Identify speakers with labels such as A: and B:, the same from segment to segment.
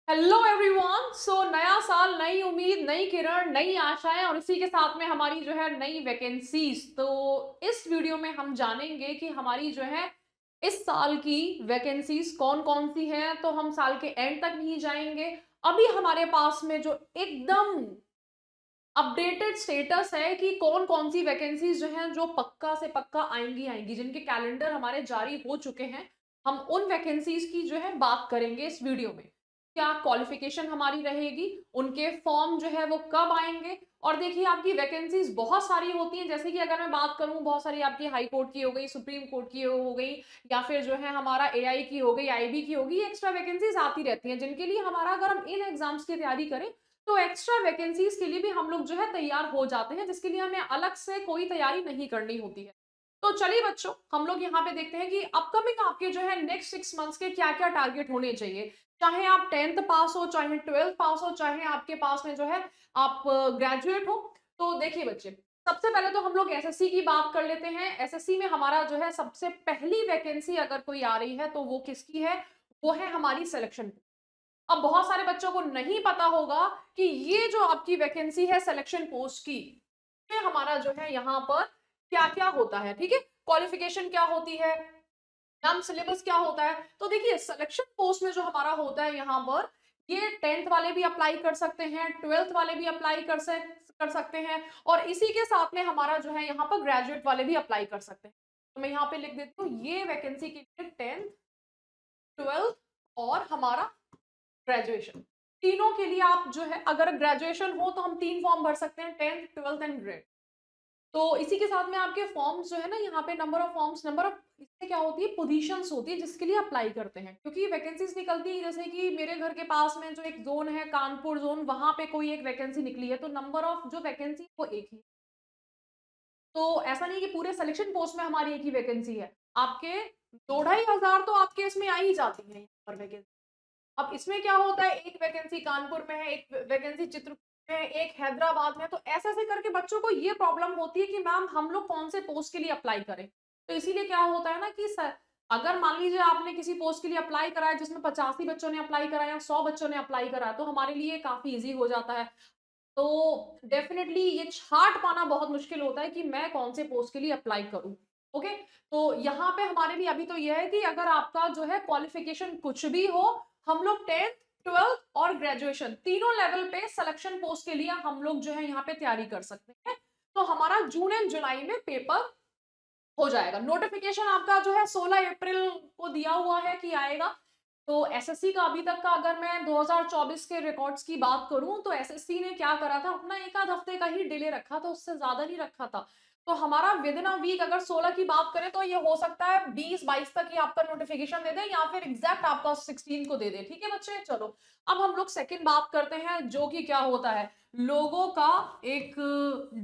A: Hello everyone. नया साल, नई उम्मीद, नई किरण, नई आशाएं और इसी के साथ में हमारी जो है नई वैकेंसीज। तो इस वीडियो में हम जानेंगे कि हमारी जो है इस साल की वैकेंसीज कौन कौन सी हैं। तो हम साल के एंड तक नहीं जाएंगे। अभी हमारे पास में जो एकदम अपडेटेड स्टेटस है कि कौन कौन सी वैकेंसीज जो हैं जो पक्का से पक्का आएंगी आएंगी, जिनके कैलेंडर हमारे जारी हो चुके हैं। हम उन वैकेंसीज की जो है बात करेंगे इस वीडियो में। क्या क्वालिफिकेशन हमारी रहेगी, उनके फॉर्म जो है वो कब आएंगे। और देखिए, आपकी वैकेंसीज बहुत सारी होती हैं। जैसे कि अगर मैं बात करूं, बहुत सारी आपकी हाई कोर्ट की हो गई, सुप्रीम कोर्ट की हो गई, या फिर जो है हमारा एआई की हो गई, आईबी की होगी। एक्स्ट्रा वैकेंसीज आती रहती हैं, जिनके लिए हमारा, अगर हम इन एग्जाम्स की तैयारी करें तो एक्स्ट्रा वैकेंसीज के लिए भी हम लोग जो है तैयार हो जाते हैं, जिसके लिए हमें अलग से कोई तैयारी नहीं करनी होती है। तो चलिए बच्चों, हम लोग यहाँ पे देखते हैं कि अपकमिंग आपके जो है नेक्स्ट 6 मंथ्स के क्या क्या टारगेट होने चाहिए। चाहे आप 10th पास हो, चाहे 12th पास हो, चाहे आपके पास में जो है आप ग्रेजुएट हो। तो देखिए बच्चे, सबसे पहले तो हम लोग एसएससी की बात कर लेते हैं। एसएससी में हमारा जो है सबसे पहली वैकेंसी अगर कोई आ रही है तो वो किसकी है? वो है हमारी सिलेक्शन। अब बहुत सारे बच्चों को नहीं पता होगा कि ये जो आपकी वैकेंसी है सिलेक्शन पोस्ट की, ये हमारा जो है यहाँ पर क्या क्या होता है। ठीक है, क्वालिफिकेशन क्या होती है, नाम सिलेबस क्या होता है। तो देखिए, सिलेक्शन पोस्ट में जो हमारा होता है यहाँ पर, ये 10th वाले भी अप्लाई कर सकते हैं, 12th वाले भी अप्लाई कर सकते हैं, और इसी के साथ में हमारा जो है यहाँ पर ग्रेजुएट वाले भी अप्लाई कर सकते हैं। तो मैं यहाँ पे लिख देती हूँ, ये वैकेंसी के लिए 10th, 12th और हमारा ग्रेजुएशन, तीनों के लिए आप जो है, अगर ग्रेजुएशन हो तो हम 3 फॉर्म भर सकते हैं, 10th, 12th एंड ग्रेड। तो इसी के साथ में आपके फॉर्म्स जो है ना, यहाँ पे number of forms, number of, इससे क्या होती है, पोजीशंस होती है जिसके लिए अप्लाई करते हैं। क्योंकि वैकेंसीज निकलती है, जैसे कि मेरे घर के पास में जो एक जोन है, कानपुर जोन, वहां पे कोई एक वैकेंसी निकली है, तो नंबर ऑफ जो वैकेंसी वो एक ही। तो ऐसा नहीं कि पूरे सिलेक्शन पोस्ट में हमारी एक ही वैकेंसी है। आपके 2-2,500 तो आपके इसमें आ ही जाती है यहाँ पर वैकेंसी। अब इसमें क्या होता है, एक वैकेंसी कानपुर में है, एक वैकेंसी चित्रकूट में है, एक हैदराबाद में। तो ऐसे ऐसे करके बच्चों को ये प्रॉब्लम होती है कि मैम हम लोग कौन से पोस्ट के लिए अप्लाई करें। तो इसीलिए क्या होता है ना कि सर, अगर मान लीजिए आपने किसी पोस्ट के लिए अप्लाई करा है जिसमें 85 बच्चों ने अप्लाई करा या 100 बच्चों ने अप्लाई करा, तो हमारे लिए काफी इजी हो जाता है। तो डेफिनेटली ये छाट पाना बहुत मुश्किल होता है कि मैं कौन से पोस्ट के लिए अप्लाई करूं। ओके, तो यहाँ पे हमारे लिए अभी तो यह है कि अगर आपका जो है क्वालिफिकेशन कुछ भी हो, हम लोग 10th, 12th और ग्रेजुएशन तीनों लेवल पे सिलेक्शन पोस्ट के लिए हम लोग जो है यहाँ पे तैयारी कर सकते हैं। तो हमारा जून एंड जुलाई में पेपर हो जाएगा। नोटिफिकेशन आपका जो है 16 अप्रैल को दिया हुआ है कि आएगा। तो एसएससी का अभी तक का, अगर मैं 2024 के रिकॉर्ड्स की बात करूं, तो एसएससी ने क्या करा था, अपना एक आध हफ्ते का ही डिले रखा था, उससे ज्यादा नहीं रखा था। तो हमारा विद इन अ वीक, अगर 16 की बात करें तो ये हो सकता है 20-22 तक ही आपका नोटिफिकेशन दे दे, या फिर एग्जैक्ट आपका 16 को दे दे। ठीक है बच्चे, चलो अब हम लोग सेकंड बात करते हैं, जो कि क्या होता है, लोगों का एक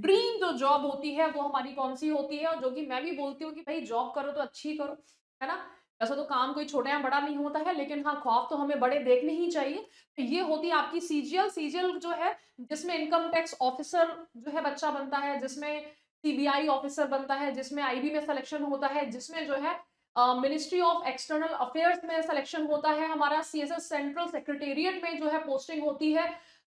A: ड्रीम जो जॉब होती है वो हमारी कौन सी होती है। और जो कि मैं भी बोलती हूँ कि भाई जॉब करो तो अच्छी करो, है ना। वैसे तो काम कोई छोटा या बड़ा नहीं होता है, लेकिन हाँ, ख्वाब तो हमें बड़े देखने ही चाहिए। तो ये होती है आपकी सीजीएल। सीजीएल जो है, जिसमें इनकम टैक्स ऑफिसर जो है बच्चा बनता है, जिसमें सीबीआई ऑफिसर बनता है, जिसमें आईबी में सिलेक्शन होता है, जिसमें जो है मिनिस्ट्री ऑफ एक्सटर्नल अफेयर्स में सिलेक्शन होता है, हमारा सीएसएस सेंट्रल सेक्रेटेरिएट में जो है पोस्टिंग होती है।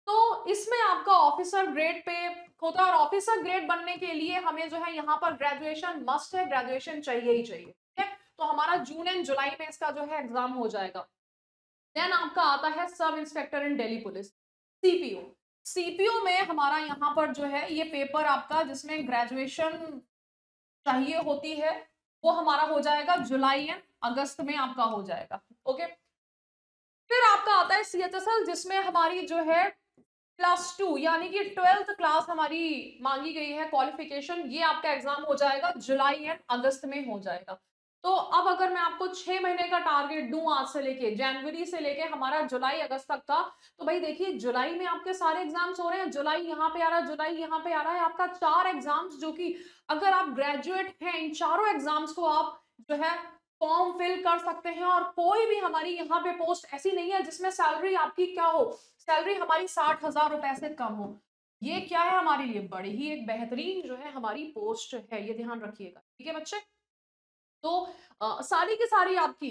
A: तो इसमें आपका ऑफिसर ग्रेड पे होता है, और ऑफिसर ग्रेड बनने के लिए हमें जो है यहाँ पर ग्रेजुएशन मस्ट है, ग्रेजुएशन चाहिए ही चाहिए। ठीक है, तो हमारा जून एंड जुलाई में इसका जो है एग्जाम हो जाएगा। देन आपका आता है सब इंस्पेक्टर इन दिल्ली पुलिस, सीपीओ। सीपीओ में हमारा यहाँ पर जो है ये पेपर आपका, जिसमें ग्रेजुएशन चाहिए होती है, वो हमारा हो जाएगा जुलाई एंड अगस्त में आपका हो जाएगा। ओके, फिर आपका आता है सीएचएसएल, जिसमें हमारी जो है +2 यानी कि 12th क्लास हमारी मांगी गई है क्वालिफिकेशन। ये आपका एग्जाम हो जाएगा जुलाई एंड अगस्त में हो जाएगा। तो अब अगर मैं आपको 6 महीने का टारगेट दूं, आज से लेके जनवरी से लेके हमारा जुलाई अगस्त तक का, तो भाई देखिए, जुलाई में आपके सारे एग्जाम्स हो रहे हैं। जुलाई यहाँ पे आ रहा है, जुलाई यहाँ पे आ रहा है, आपका 4 एग्जाम्स, जो कि अगर आप ग्रेजुएट हैं, इन चारों एग्जाम्स को आप जो है फॉर्म फिल कर सकते हैं। और कोई भी हमारी यहाँ पे पोस्ट ऐसी नहीं है जिसमें सैलरी आपकी क्या हो, सैलरी हमारी 60,000 रुपए से कम हो। ये क्या है, हमारे लिए बड़ी ही एक बेहतरीन जो है हमारी पोस्ट है, ये ध्यान रखिएगा। ठीक है बच्चे, तो सारी की सारी आपकी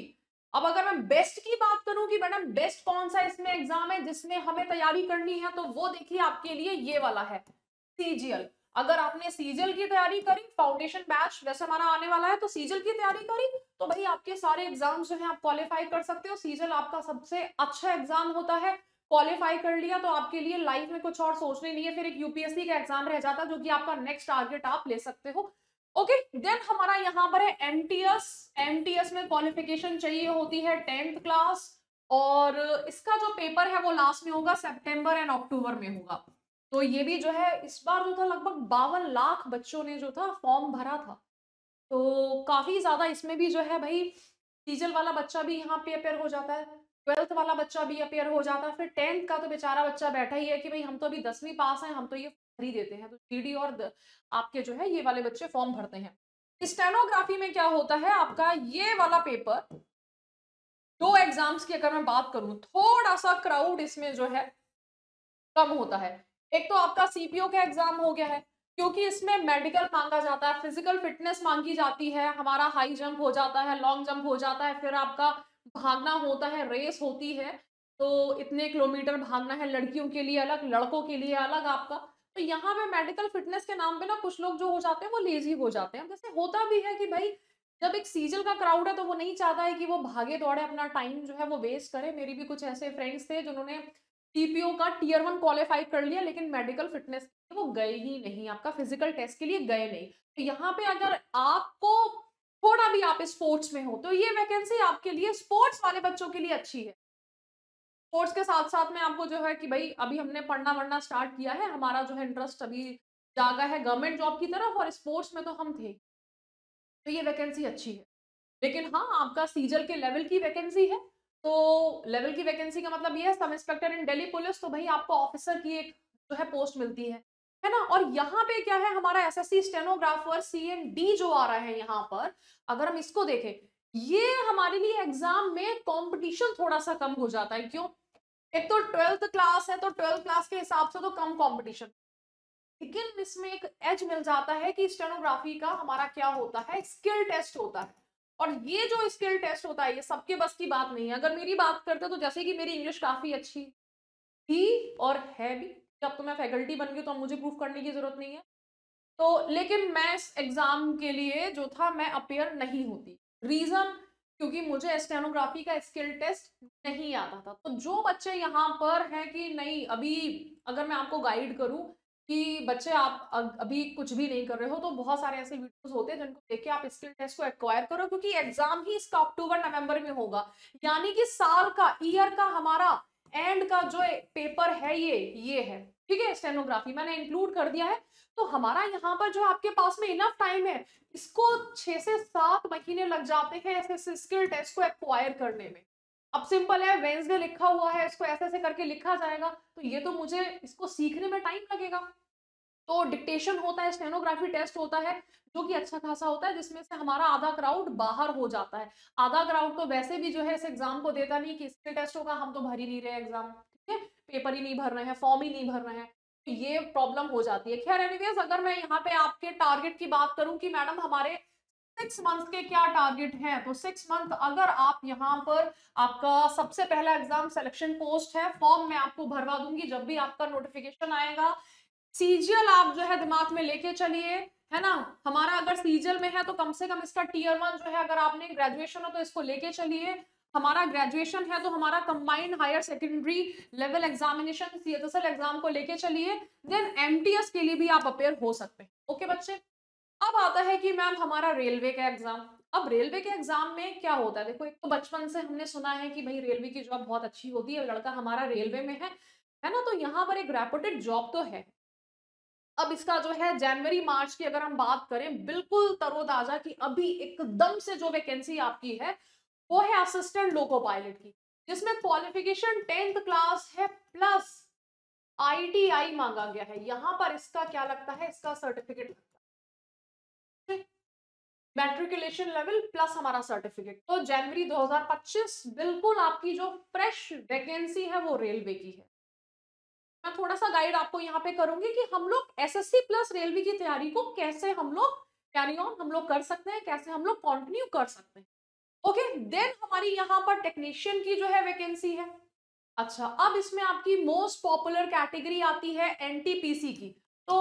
A: अब अगर मैं बेस्ट की बात करूं कि मैडम बेस्ट कौन सा इसमें एग्जाम है जिसमें हमें तैयारी करनी है, तो वो देखिए आपके लिए ये वाला है, सीजीएल। अगर आपने सीजीएल की तैयारी करी, फाउंडेशन बैच वैसे हमारा आने वाला है, तो सीजीएल की तैयारी करी, तो भाई आपके सारे एग्जाम जो है आप क्वालिफाई कर सकते हो। सीजीएल आपका सबसे अच्छा एग्जाम होता है, क्वालिफाई कर लिया तो आपके लिए लाइफ में कुछ और सोचने नहीं है, फिर एक यूपीएससी का एग्जाम रह जाता है जो कि आपका नेक्स्ट टारगेट आप ले सकते हो। ओके, देन हमारा यहाँ पर है एमटीएस। एमटीएस में क्वालिफिकेशन चाहिए होती है 10th क्लास, और इसका जो पेपर है वो लास्ट में होगा, सितंबर एंड अक्टूबर में होगा। तो ये भी जो है इस बार जो था लगभग 52 लाख बच्चों ने जो था फॉर्म भरा था, तो काफी ज्यादा इसमें भी जो है भाई सीजल वाला बच्चा भी यहाँ पे अपेयर हो जाता है, 12th वाला बच्चा भी अपेयर हो जाता है, फिर 10th का तो बेचारा बच्चा बैठा ही है कि भाई हम तो अभी 10वीं पास हैं, हम तो ये भर ही देते हैं, तो जीडी और आपके जो है ये वाले बच्चे फॉर्म भरते हैं। स्टेनोग्राफी में क्या होता है आपका ये वाला पेपर, दो एग्जाम्स की अगर मैं बात करूं, थोड़ा सा क्राउड इसमें जो है कम होता है। एक तो आपका सीपीओ का एग्जाम हो गया है, क्योंकि इसमें मेडिकल मांगा जाता है, फिजिकल फिटनेस मांगी जाती है, हमारा हाई जंप हो जाता है, लॉन्ग जंप हो जाता है, फिर आपका भागना होता है, रेस होती है, तो इतने किलोमीटर भागना है, लड़कियों के लिए अलग, लड़कों के लिए अलग आपका। तो यहाँ पे मेडिकल फिटनेस के नाम पे ना कुछ लोग जो हो जाते हैं वो लेजी हो जाते हैं। जैसे होता भी है कि भाई जब एक सीजल का क्राउड है तो वो नहीं चाहता है कि वो भागे दौड़े, अपना टाइम जो है वो वेस्ट करे। मेरी भी कुछ ऐसे फ्रेंड्स थे जिन्होंने टीपीओ का टियर 1 क्वालिफाई कर लिया, लेकिन मेडिकल फिटनेस के लिए वो गए ही नहीं, आपका फिजिकल टेस्ट के लिए गए नहीं। तो यहाँ पे अगर आपको थोड़ा भी आप स्पोर्ट्स में हो तो ये वैकेंसी आपके लिए स्पोर्ट्स वाले बच्चों के लिए अच्छी है। स्पोर्ट्स के साथ साथ में आपको जो है कि भाई अभी हमने पढ़ना वढ़ना स्टार्ट किया है, हमारा जो है इंटरेस्ट अभी जागा है गवर्नमेंट जॉब की तरफ, और स्पोर्ट्स में तो हम थे, तो ये वैकेंसी अच्छी है। लेकिन हाँ, आपका सीजल के लेवल की वैकेंसी है, तो लेवल की वैकेंसी का मतलब ये है सब इंस्पेक्टर इन दिल्ली पुलिस, तो भाई आपको ऑफिसर की एक जो है पोस्ट मिलती है ना। और यहाँ पे क्या है, हमारा एसएससी स्टेनोग्राफर सीएनडी जो आ रहा है यहाँ पर, अगर हम इसको देखें, ये हमारे लिए एग्जाम में कंपटीशन थोड़ा सा कम हो जाता है। क्यों? एक तो 12th क्लास है, तो 12th क्लास के हिसाब से तो कम कंपटीशन, लेकिन इसमें एक एज मिल जाता है कि स्टेनोग्राफी का हमारा क्या होता है, स्किल टेस्ट होता है। और ये जो स्किल टेस्ट होता है ये सबके बस की बात नहीं है। अगर मेरी बात करते तो जैसे कि मेरी इंग्लिश काफी अच्छी थी और है भी, अब तो मैं फैकल्टी बन गई तो अब मुझे प्रूफ करने की जरूरत नहीं है, तो लेकिन मैं इस एग्जाम के लिए जो था मैं अपेयर नहीं होती। रीजन, क्योंकि मुझे स्टेनोग्राफी का स्किल टेस्ट नहीं आता था। तो जो बच्चे यहाँ पर हैं कि नहीं, अभी अगर मैं आपको गाइड करूं कि बच्चे आप अभी कुछ भी नहीं कर रहे हो, तो बहुत सारे ऐसे वीडियोस होते हैं जिनको देख के आप स्किल टेस्ट को एक्वायर करो, क्योंकि एग्जाम ही इसका अक्टूबर नवंबर में होगा, यानी कि साल का, ईयर का हमारा एंड का जो पेपर है ये है। ठीक है, स्टेनोग्राफी मैंने इंक्लूड कर दिया है। तो हमारा यहाँ पर जो आपके पास में इनफ टाइम है, इसको 6 से 7 महीने लग जाते हैं ऐसे स्किल टेस्ट को एक्वायर करने में। अब सिंपल है, वेंसडे लिखा हुआ है, इसको ऐसे ऐसे करके लिखा जाएगा, तो ये तो मुझे इसको सीखने में टाइम लगेगा। तो डिक्टेशन होता है, स्टेनोग्राफी टेस्ट होता है, जो कि अच्छा खासा होता है, जिसमें से हमारा आधा क्राउड बाहर हो जाता है। आधा क्राउड तो वैसे भी जो है इस एग्जाम को देता नहीं कि स्किल टेस्ट होगा, हम तो भर ही नहीं रहे एग्जाम, ठीक है, पेपर ही नहीं भर रहे हैं, फॉर्म ही नहीं भर रहे हैं, तो ये प्रॉब्लम हो जाती है। खैर एनीवेज, अगर मैं यहाँ पे आपके टारगेट की बात करूं कि मैडम हमारे 6 मंथ के क्या टारगेट हैं, तो 6 मंथ अगर आप यहाँ पर, आपका सबसे पहला एग्जाम सिलेक्शन पोस्ट है, फॉर्म मैं आपको भरवा दूंगी जब भी आपका नोटिफिकेशन आएगा। सीजीएल आप जो है दिमाग में लेके चलिए, है ना। हमारा अगर सीजीएल में है तो कम से कम इसका टियर 1 जो है, अगर आपने ग्रेजुएशन हो तो इसको लेके चलिए। हमारा ग्रेजुएशन है तो हमारा combined higher secondary level examination CHSL exam को लेके चलिए। देन एमटीएस के लिए भी आप अपेयर हो सकते हैं। ओके बच्चे, अब आता है कि मैम हमारा रेलवे का एग्जाम। अब रेलवे के एग्जाम में क्या होता है, देखो एक तो बचपन से हमने सुना है कि भाई रेलवे की जॉब बहुत अच्छी होती है, लड़का हमारा रेलवे में है ना, तो यहाँ पर एक रेपुटेड जॉब तो है। अब इसका जो है जनवरी मार्च की अगर हम बात करें, बिल्कुल तरोताजा की अभी एकदम से जो वैकेंसी आपकी है वो है असिस्टेंट लोको पायलट की, जिसमें क्वालिफिकेशन 10th क्लास है प्लस आईटीआई मांगा गया है। यहां पर इसका क्या लगता है, इसका सर्टिफिकेट लगता है, मैट्रिकुलेशन लेवल प्लस हमारा सर्टिफिकेट। तो जनवरी 2025 बिल्कुल आपकी जो फ्रेश वैकेंसी है वो रेलवे की है। मैं थोड़ा सा गाइड आपको यहाँ पे करूंगी कि हम लोग एसएससी प्लस रेलवे की तैयारी को कैसे हम लोग कैरी ऑन हम लोग कर सकते हैं, कैसे हम लोग कंटिन्यू कर सकते हैं। ओके, देन हमारी यहाँ पर टेक्नीशियन की जो है वैकेंसी है। अच्छा, अब इसमें आपकी मोस्ट पॉपुलर कैटेगरी आती है एनटीपीसी की। तो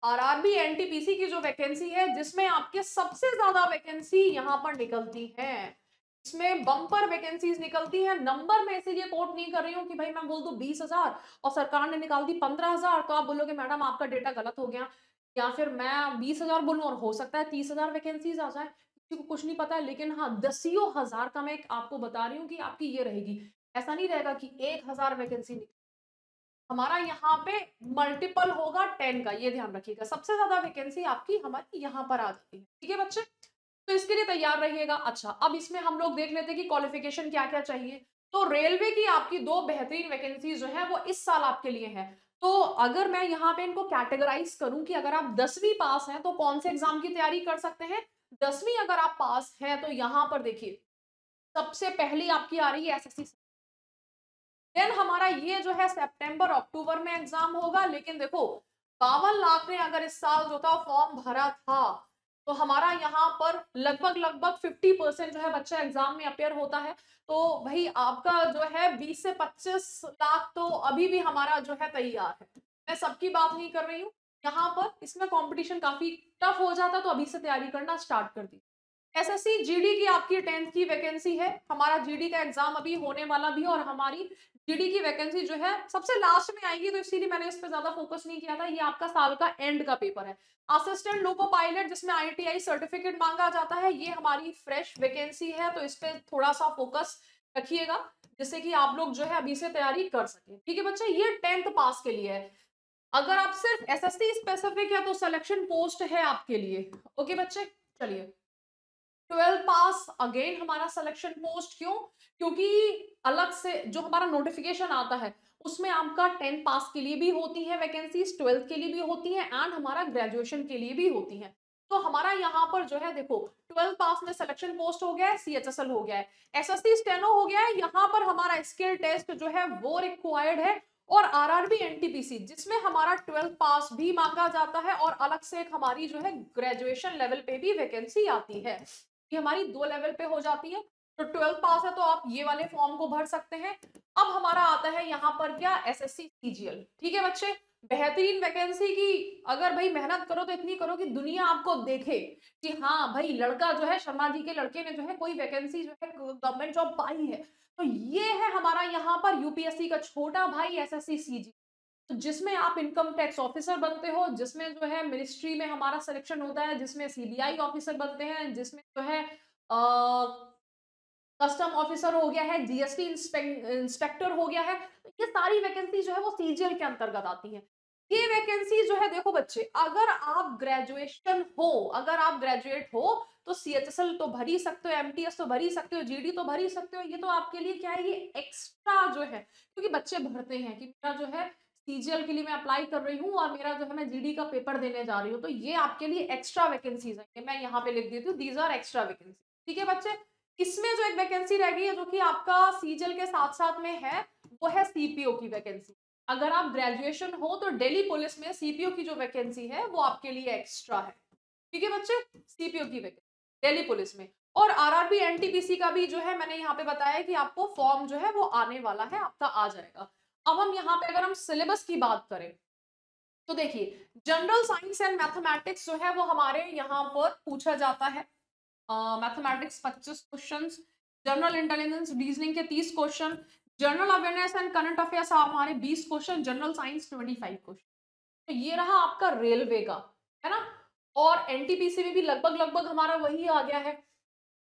A: आरआरबी एनटीपीसी की जो वैकेंसी है, जिसमें आपके सबसे ज्यादा वैकेंसी यहाँ पर निकलती है, इसमें बम्पर वैकेंसीज निकलती है। नंबर में इसीलिए कोट नहीं कर रही हूँ कि भाई मैं बोल दूं 20,000 और सरकार ने निकाल दी 15,000, तो आप बोलोगे मैडम आपका डेटा गलत हो गया, या फिर मैं 20,000 बोलूं और हो सकता है 30,000 वैकेंसीज आ जाए, किसी को कुछ नहीं पता है। लेकिन हाँ, दसियों हजार का मैं आपको बता रही हूँ कि आपकी ये रहेगी। ऐसा नहीं रहेगा कि 1,000 वैकेंसी, हमारा यहाँ पे मल्टीपल होगा 10 का, ये ध्यान रखिएगा। सबसे ज्यादा वैकेंसी आपकी हमारी यहाँ पर आ जाती है। ठीक है बच्चे, तो इसके लिए तैयार रहिएगा। अच्छा, अब इसमें हम लोग देख लेते हैं कि क्वालिफिकेशन क्या क्या चाहिए। तो रेलवे की आपकी दो बेहतरीन वैकेंसी जो है वो इस साल आपके लिए है। तो अगर मैं यहाँ पे इनको कैटेगराइज करूं कि अगर आप 10वीं पास हैं तो कौन से एग्जाम की तैयारी कर सकते हैं। 10वीं अगर आप पास हैं तो यहाँ पर देखिए, सबसे पहली आपकी आ रही है एसएससी। देन हमारा ये जो है सितंबर अक्टूबर में एग्जाम होगा। लेकिन देखो, 52 लाख ने अगर इस साल जो था फॉर्म भरा था, तो हमारा यहाँ पर लगभग लगभग 50% जो है बच्चा एग्जाम में अपेयर होता है। तो भाई आपका जो है 20 से 25 लाख तो अभी भी हमारा जो है तैयार है। मैं सबकी बात नहीं कर रही हूँ, यहाँ पर इसमें कंपटीशन काफी टफ हो जाता, तो अभी से तैयारी करना स्टार्ट कर दी। एसएससी जीडी की आपकी 10th की वैकेंसी है। हमारा जीडी का एग्जाम अभी होने वाला भी है, और हमारी जीडी की वैकेंसी जो है सबसे लास्ट में आएगी, तो इसीलिए मैंने इस पे ज्यादा फोकस नहीं किया था। ये आपका साल का एंड का पेपर है। असिस्टेंट लोको पायलट, जिसमें आईटीआई सर्टिफिकेट मांगा जाता है, ये हमारी फ्रेश वैकेंसी है, तो इस पे थोड़ा सा फोकस रखिएगा, जिससे कि आप लोग जो है अभी से तैयारी कर सके। ठीक है बच्चे, ये 10th पास के लिए है। अगर आप सिर्फ एसएससी स्पेसिफिक है तो सिलेक्शन पोस्ट है आपके लिए। ओके बच्चे, चलिए। 12 पास अगेन हमारा सिलेक्शन पोस्ट, क्यों? क्योंकि अलग से जो हमारा नोटिफिकेशन आता है, उसमें आपका 10 पास के लिए भी होती है वैकेंसीज, 12th के लिए भी होती है, एंड हमारा ग्रेजुएशन के लिए भी होती है। तो हमारा यहाँ पर जो है देखो, 12 पास में सिलेक्शन पोस्ट हो गया है, सीएचएसएल हो गया है, एसएससी स्टेनो हो गया है। यहाँ पर हमारा स्किल टेस्ट जो है वो रिक्वायर्ड है, और आरआरबी एनटीपीसी, जिसमें हमारा 12 पास भी मांगा जाता है, और अलग से एक हमारी जो है ग्रेजुएशन लेवल पे भी वैकेंसी आती है। ये हमारी 2 लेवल पे हो जाती है। तो 12 पास है तो आप ये वाले फॉर्म को भर सकते हैं। अब हमारा आता है यहाँ पर क्या, एसएससी सीजीएल। ठीक है बच्चे, बेहतरीन वैकेंसी की अगर भाई मेहनत करो तो इतनी करो कि दुनिया आपको देखे कि हाँ भाई, लड़का जो है, शर्मा जी के लड़के ने जो है कोई वैकेंसी जो है गवर्नमेंट जॉब पाई है। तो ये है हमारा यहाँ पर यूपीएससी का छोटा भाई एसएससी सीजी, तो जिसमें आप इनकम टैक्स ऑफिसर बनते हो, जिसमें जो है मिनिस्ट्री में हमारा सिलेक्शन होता है, जिसमें सीबीआई ऑफिसर बनते हैं, जिसमें जो है कस्टम ऑफिसर हो गया है, जीएसटी इंस्पेक्टर हो गया है। तो ये सारी वैकेंसी जो है वो सीजीएल के अंतर्गत आती है। ये वैकेंसी जो है देखो बच्चे, अगर आप ग्रेजुएशन हो, अगर आप ग्रेजुएट हो, तो सीएचएसएल तो भर ही सकते हो, एमटीएस तो भर ही सकते हो, जीडी तो भर ही सकते हो। ये तो आपके लिए क्या है, ये एक्स्ट्रा जो है, क्योंकि बच्चे भरते हैं कि मेरा जो है सीजीएल के लिए मैं अप्लाई कर रही हूँ, और मेरा जो है मैं जीडी का पेपर देने जा रही हूँ, तो ये आपके लिए एक्स्ट्रा वैकेंसीज है। मैं यहाँ पे लिख देती हूँ, दीज आर एक्स्ट्रा वैकेंसी। ठीक है बच्चे, इसमें जो एक वैकेंसी रह गई है, जो कि आपका सीजीएल के साथ साथ में है, वो है सीपीओ की वैकेंसी। अगर आप ग्रेजुएशन हो तो दिल्ली पुलिस में सीपीओ की जो वैकेंसी है वो आपके लिए एक्स्ट्रा है। ठीक है बच्चे, सीपीओ की वैकेंसी दिल्ली पुलिस में। और आरआरबी एनटीपीसी का भी जो है मैंने यहाँ पे बताया कि आपको फॉर्म जो है वो आने वाला है, आपका आ जाएगा। अब हम यहाँ पे अगर हम सिलेबस की बात करें, तो देखिए, जनरल साइंस एंड मैथमेटिक्स जो है वो हमारे यहाँ पर पूछा जाता है। Mathematics 25 questions, general intelligence reasoning के 30 question, general awareness and current affairs हमारे 20 क्वेश्चन, जनरल साइंस 25 क्वेश्चन। तो ये रहा आपका रेलवे का, है ना। और एनटीपीसी में भी लगभग लगभग हमारा वही आ गया है।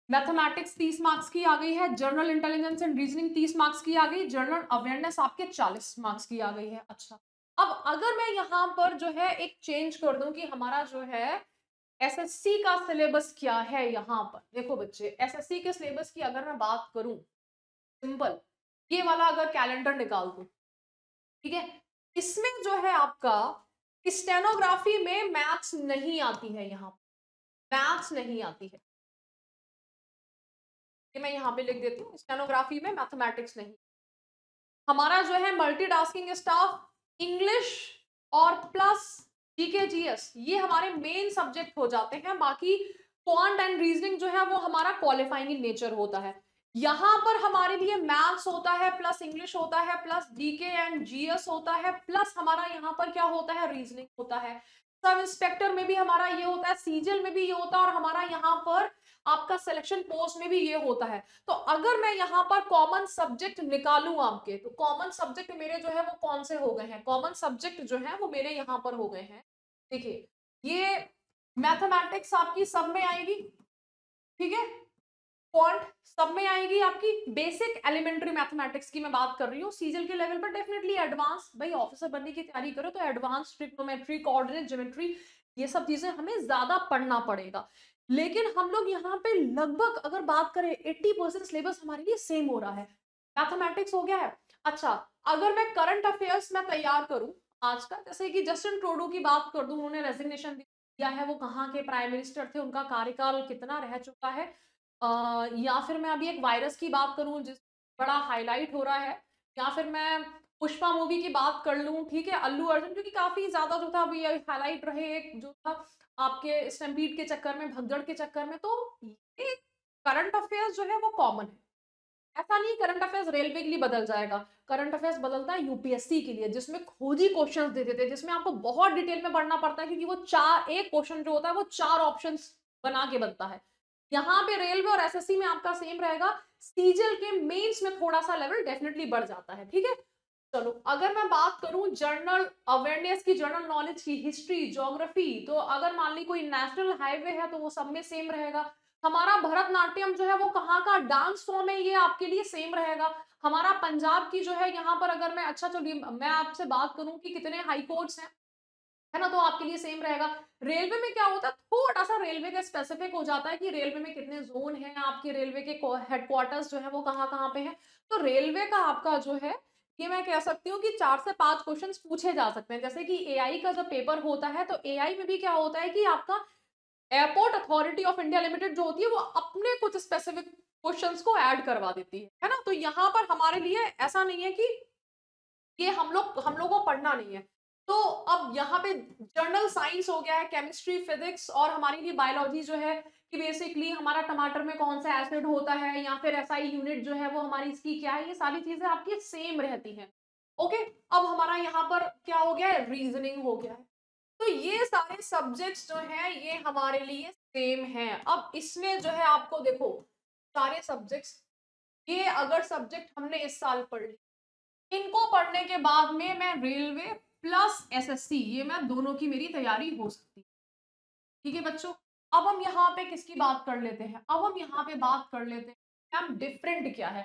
A: मैथमेटिक्स 30 मार्क्स की आ गई है, general intelligence and reasoning 30 marks की आ गई, जनरल अवेयरनेस आपके 40 मार्क्स की आ गई है। अच्छा, अब अगर मैं यहाँ पर जो है एक चेंज कर दूं कि हमारा जो है एसएससी का सिलेबस क्या है, यहाँ पर देखो बच्चे, एसएससी के सिलेबस की अगर मैं बात करूं, सिंपल ये वाला अगर कैलेंडर निकाल दूं, ठीक है, इसमें जो है आपका स्टेनोग्राफी में मैथ्स नहीं आती है, यहाँ मैथ्स नहीं आती है। ये मैं यहाँ पे लिख देती हूँ, स्टेनोग्राफी में मैथमेटिक्स नहीं। हमारा जो है मल्टीटास्किंग स्टाफ, इंग्लिश और प्लस जीके जीएस, ये हमारे मेन सब्जेक्ट हो जाते हैं। बाकी क्वांट एंड रीजनिंग जो है वो हमारा क्वालिफाइंग इन नेचर होता है। यहाँ पर हमारे लिए मैथ्स होता है, प्लस इंग्लिश होता है, प्लस जीके एंड जीएस होता है, प्लस हमारा यहाँ पर क्या होता है, रीजनिंग होता है। सब इंस्पेक्टर में भी हमारा ये होता है, सीजीएल में भी ये होता है, और हमारा यहाँ पर आपका सिलेक्शन पोस्ट में भी ये होता है। तो अगर मैं यहाँ पर कॉमन सब्जेक्ट निकालूं आपके, तो कॉमन सब्जेक्ट मेरे जो है वो कौन से हो गए हैं, कॉमन सब्जेक्ट जो है वो मेरे यहाँ पर हो गए हैं। देखिए, ये मैथमेटिक्स आपकी सब में आएगी, ठीक है, क्वांट सब में आएगी आपकी, बेसिक एलिमेंट्री मैथमेटिक्स की मैं बात कर रही हूँ। सीजल के लेवल पर डेफिनेटली एडवांस, भाई ऑफिसर बनने की तैयारी करो तो एडवांस ट्रिग्नोमेट्री, कोऑर्डिनेट ज्योमेट्री, ये सब चीजें हमें ज्यादा पढ़ना पड़ेगा। लेकिन हम लोग यहाँ पे लगभग अगर बात करें 80% सिलेबस हमारे लिए सेम हो रहा है। मैथमेटिक्स हो गया है। अच्छा, अगर मैं करंट अफेयर्स में तैयार करूं आज का, जैसे कि जस्टिन ट्रूडो की बात कर दूं, उन्होंने रेजिग्नेशन दिया है, वो कहाँ के प्राइम मिनिस्टर थे, उनका कार्यकाल कितना रह चुका है, या फिर मैं अभी एक वायरस की बात करूं जिस बड़ा हाईलाइट हो रहा है, या फिर मैं पुष्पा मूवी की बात कर लूं, ठीक है, अल्लू अर्जुन, क्योंकि काफी ज्यादा जो था अभी हाईलाइट रहे, एक जो था आपके स्टैम्पीड के चक्कर में, भगदड़ के चक्कर में, तो ये करंट अफेयर्स जो है वो कॉमन है। ऐसा नहीं करंट अफेयर्स रेलवे के लिए बदल जाएगा, करंट अफेयर्स बदलता है यूपीएससी के लिए, जिसमें खोजी क्वेश्चंस देते थे, जिसमें आपको बहुत डिटेल में पढ़ना पड़ता है, क्योंकि वो चार, एक क्वेश्चन जो होता है वो चार ऑप्शंस बना के बनता है। यहाँ पे रेलवे और एसएससी में आपका सेम रहेगा, सीजल के मेंस में थोड़ा सा लेवल डेफिनेटली बढ़ जाता है, ठीक है। चलो, अगर मैं बात करूं जनरल अवेयरनेस की, जनरल नॉलेज की, हिस्ट्री, ज्योग्राफी, तो अगर मान ली कोई नेशनल हाईवे है तो वो सब में सेम रहेगा। हमारा भरतनाट्यम जो है वो कहाँ का डांस फॉर्म है, ये आपके लिए सेम रहेगा। हमारा पंजाब की जो है यहाँ पर, अगर मैं, अच्छा चलिए मैं आपसे बात करूं कि कितने हाई कोर्ट्स हैं, है ना, तो आपके लिए सेम रहेगा। रेलवे में क्या होता है, थोड़ा सा रेलवे का स्पेसिफिक हो जाता है कि रेलवे में कितने जोन हैं, आपके रेलवे के हेडक्वार्टर्स जो है वो कहाँ कहाँ पे हैं। तो रेलवे का आपका जो है, ये मैं कह सकती हूँ कि 4 से 5 क्वेश्चंस पूछे जा सकते हैं। जैसे कि एआई का जब पेपर होता है, तो एआई में भी क्या होता है कि आपका airport authority of India limited जो होती है वो अपने कुछ स्पेसिफिक क्वेश्चंस को ऐड करवा देती है ना। तो यहाँ पर हमारे लिए ऐसा नहीं है कि ये हम लोगों को पढ़ना नहीं है। तो अब यहाँ पे जनरल साइंस हो गया है, केमिस्ट्री, फिजिक्स, और हमारी लिए बायोलॉजी जो है कि बेसिकली हमारा टमाटर में कौन सा एसिड होता है, या फिर एसआई यूनिट जो है वो हमारी इसकी क्या है, ये सारी चीजें आपकी सेम रहती हैं। ओके, अब हमारा यहाँ पर क्या हो गया है, रीजनिंग हो गया है। तो ये सारे सब्जेक्ट्स जो हैं ये हमारे लिए सेम हैं। अब इसमें जो है आपको देखो, सारे सब्जेक्ट्स, ये अगर सब्जेक्ट हमने इस साल पढ़ ली, इनको पढ़ने के बाद में मैं रेलवे प्लस एसएससी, ये मैं दोनों की मेरी तैयारी हो सकती है, ठीक है बच्चों। अब हम यहाँ पे किसकी बात कर लेते हैं, अब हम यहाँ पे बात कर लेते हैं मैम डिफरेंट क्या है।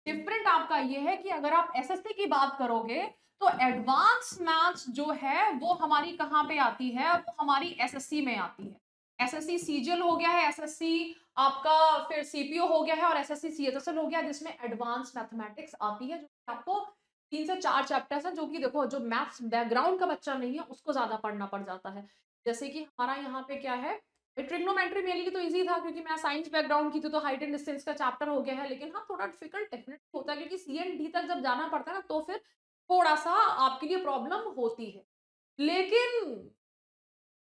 A: डिफरेंट आपका ये है कि अगर आप एसएससी की बात करोगे तो एडवांस मैथ्स जो है वो हमारी कहाँ पे आती है, वो हमारी एसएससी में आती है। एसएससी सीजीएल हो गया है, एसएससी आपका फिर सीपीओ हो गया है, और एसएससी सीएचएसएल हो गया, जिसमें एडवांस मैथमेटिक्स आती है, जो कि आपको 3 से 4 चैप्टर्स है, जो कि देखो जो मैथ्स बैकग्राउंड का बच्चा नहीं है उसको ज्यादा पढ़ना पड़ जाता है। जैसे कि हमारा यहाँ पे क्या है, ट्रिग्नोमेट्री मेरे लिए तो इजी था, क्योंकि मैं साइंस बैकग्राउंड की थी, तो हाइट एंड डिस्टेंस का चैप्टर हो गया है। लेकिन हाँ, थोड़ा डिफिकल्ट डेफिनेटली होता है, क्योंकि सीएनडी तक जब जाना पड़ता है ना, तो फिर थोड़ा सा आपके लिए प्रॉब्लम होती है। लेकिन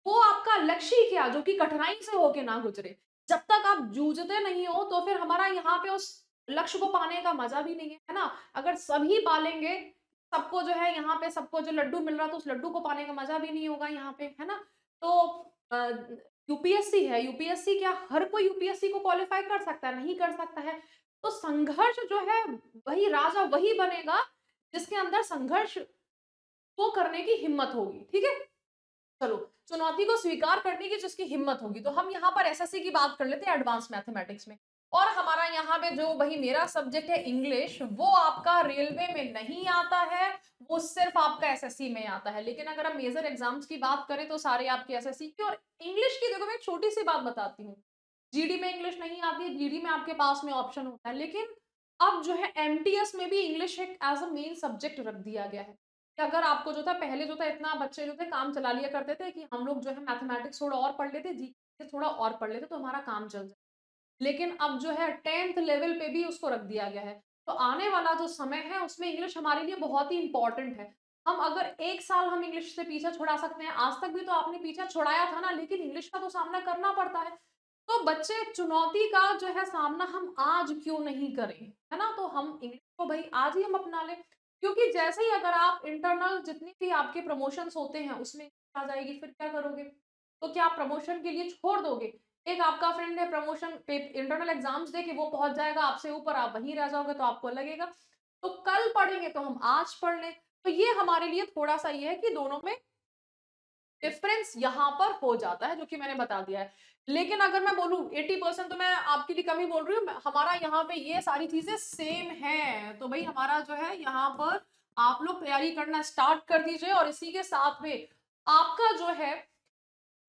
A: वो आपका लक्ष्य ही क्या, जो कि कठिनाई से होके ना गुजरे, जब तक आप जूझते नहीं हो तो फिर हमारा यहाँ पे उस लक्ष्य को पाने का मजा भी नहीं है ना। अगर सभी पालेंगे, सबको जो है यहाँ पे, सबको जो लड्डू मिल रहा, तो उस लड्डू को पाने का मजा भी नहीं होगा यहाँ पे, है ना। तो यूपीएससी है, यूपीएससी क्या हर कोई यूपीएससी को क्वालिफाई कर सकता है, नहीं कर सकता है। तो संघर्ष जो है, वही राजा वही बनेगा जिसके अंदर संघर्ष को करने की हिम्मत होगी, ठीक है। चलो, चुनौती को स्वीकार करने की जिसकी हिम्मत होगी। तो हम यहाँ पर एसएससी की बात कर लेते हैं एडवांस मैथमेटिक्स में। और हमारा यहाँ पे जो वही मेरा सब्जेक्ट है इंग्लिश, वो आपका रेलवे में नहीं आता है, वो सिर्फ आपका एसएससी में आता है। लेकिन अगर हम मेजर एग्जाम्स की बात करें तो सारे आपके एसएससी की। और इंग्लिश की देखो, मैं एक छोटी सी बात बताती हूँ, जीडी में इंग्लिश नहीं आती है, जीडी में आपके पास में ऑप्शन होता है, लेकिन अब जो है एमटीएस में भी इंग्लिश एक एज अ मेन सब्जेक्ट रख दिया गया है। कि अगर आपको जो था, पहले जो था इतना बच्चे जो थे काम चला लिया करते थे कि हम लोग जो है मैथमेटिक्स थोड़ा और पढ़ लेते, जीके थोड़ा और पढ़ लेते, तो हमारा काम चल जाए। लेकिन अब जो है 10th लेवल पे भी उसको रख दिया गया है। तो आने वाला जो समय है उसमें इंग्लिश हमारे लिए बहुत ही इंपॉर्टेंट है। हम अगर 1 साल हम इंग्लिश से पीछा छुड़ा सकते हैं, आज तक भी तो आपने पीछा छुड़ाया था ना, लेकिन इंग्लिश का तो सामना करना पड़ता है। तो बच्चे चुनौती का जो है सामना हम आज क्यों नहीं करें, है ना? तो हम इंग्लिश को भई आज ही हम अपना लें, क्योंकि जैसे ही अगर आप इंटरनल जितनी भी आपके प्रमोशंस होते हैं उसमें आ जाएगी, फिर क्या करोगे? तो क्या आप प्रमोशन के लिए छोड़ दोगे? एक आपका फ्रेंड है प्रमोशन पे इंटरनल एग्ज़ाम्स दे के वो पहुँच जाएगा आपसे ऊपर, आप वहीं रह जाओगे तो आपको लगेगा। तो कल पढ़ेंगे तो हम आज पढ़ लें। तो ये हमारे लिए थोड़ा-सा ये है कि दोनों में डिफरेंस यहाँ पर हो जाता है, जो कि मैंने बता दिया है। लेकिन अगर मैं बोलूँ 80% तो मैं आपके लिए कम ही बोल रही हूँ, हमारा यहाँ पे ये सारी चीज़ें सेम हैं। तो भई हमारा जो है यहाँ पर आप लोग तैयारी करना स्टार्ट कर दीजिए और इसी के साथ में आपका जो है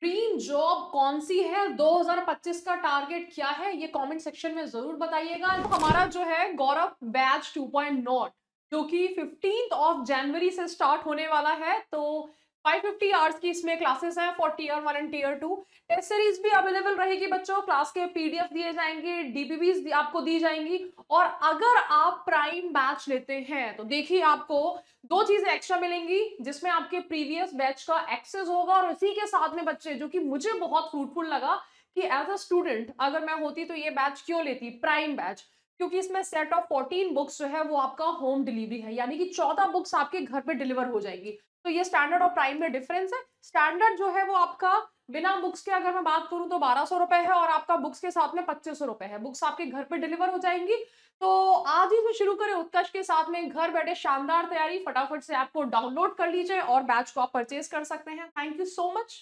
A: ड्रीम जॉब कौन-सी है, 2025 का टारगेट क्या है, ये कमेंट सेक्शन में ज़रूर बताइएगा। तो हमारा जो है गौरव बैच 2.0 जो कि 15th ऑफ जनवरी से स्टार्ट होने वाला है, तो 550 आवर्स की इसमें क्लासेस हैं for tier 1 and tier 2। Test series भी अवेलेबल रहेगी बच्चों, क्लास के पीडीएफ दिए जाएँगे, डीपीवीज़ आपको दी जाएँगी और अगर आप प्राइम बैच लेते हैं, तो देखिए आपको 2 चीज़ें एक्स्ट्रा मिलेंगी, जिसमें आपके प्रीवियस बैच का एक्सेस होगा और इसी के साथ में बच्चे जो कि मुझे बहुत फ्रूटफुल लगा कि एज़ अ स्टूडेंट अगर मैं होती तो ये बैच क्यों लेती प्राइम बैच, क्योंकि इसमें सेट ऑफ 14 बुक्स जो है वो आपका होम डिलीवरी है, यानी कि 14 बुक्स आपके घर पे डिलीवर हो जाएगी। तो ये स्टैंडर्ड और प्राइम में डिफरेंस है। स्टैंडर्ड जो है वो आपका बिना बुक्स के अगर मैं बात करूँ तो ₹1200 है और आपका बुक्स के साथ में ₹2500 है। बुक्स आपके घर पे डिलीवर हो जाएँगी। तो आज ही से शुरू करें उत्कर्ष के साथ में घर बैठे शानदार तैयारी, फटाफट से ऐप को डाउनलोड कर लीजिए और बैच को आप परचेज़ कर सकते हैं। Thank you so much.